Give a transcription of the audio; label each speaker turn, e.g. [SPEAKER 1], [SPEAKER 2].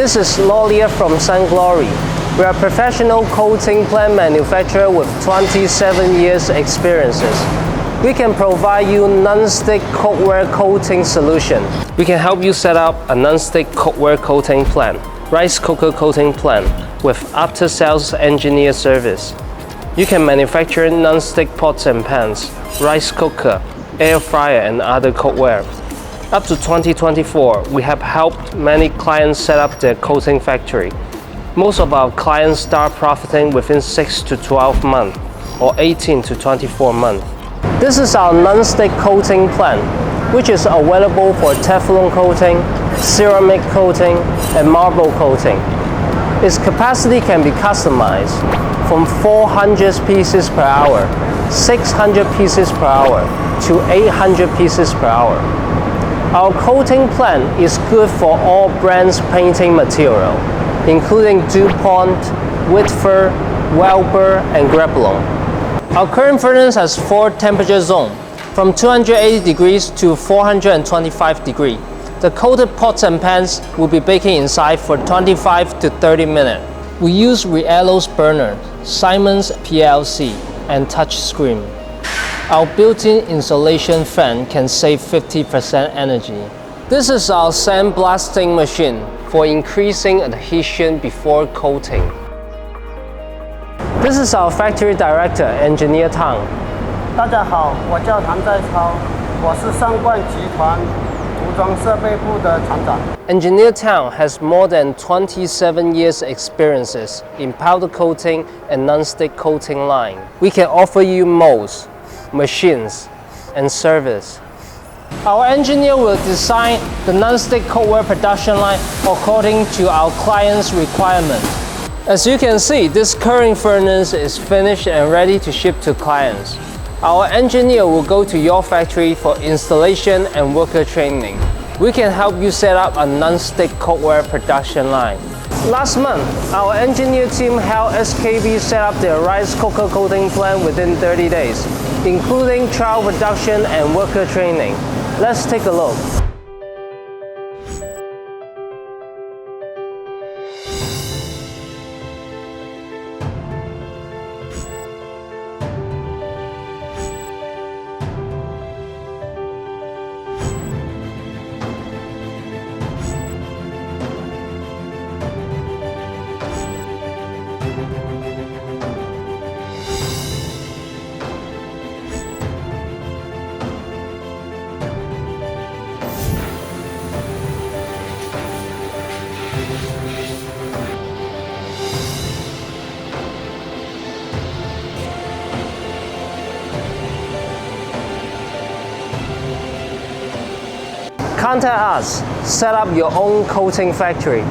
[SPEAKER 1] This is Lolia from Sunglory. We are a professional coating plant manufacturer with 27 years experiences. We can provide you non-stick cookware coating solution. We can help you set up a non-stick cookware coating plant, rice cooker coating plant with after-sales engineer service. You can manufacture non-stick pots and pans, rice cooker, air fryer and other cookware. Up to 2024, we have helped many clients set up their coating factory. Most of our clients start profiting within 6 to 12 months or 18 to 24 months. This is our non-stick coating plant, which is available for Teflon coating, ceramic coating, and marble coating. Its capacity can be customized from 400 pieces per hour, 600 pieces per hour, to 800 pieces per hour. Our coating plant is good for all brands painting material, including DuPont, Whitford, Weber, and Grablon. Our current furnace has 4 temperature zones, from 280 degrees to 425 degrees. The coated pots and pans will be baking inside for 25 to 30 minutes. We use Riello's burner, Siemens PLC, and touch screen. Our built-in insulation fan can save 50% energy. This is our sandblasting machine for increasing adhesion before coating. This is our factory director, Engineer Tang.
[SPEAKER 2] 大家好，我叫唐在超，我是上冠集团涂装设备部的厂长。
[SPEAKER 1] Engineer Tang has more than 27 years experiences in powder coating and non-stick coating line. We can offer you molds, machines, and service. Our engineer will design the non-stick cookware production line according to our client's requirement. As you can see, this current furnace is finished and ready to ship to clients. Our engineer will go to your factory for installation and worker training. We can help you set up a non-stick cookware production line. Last month, our engineer team helped SKB set up their rice cooker coating plant within 30 days, including trial production and worker training. Let's take a look. Contact us, set up your own coating factory.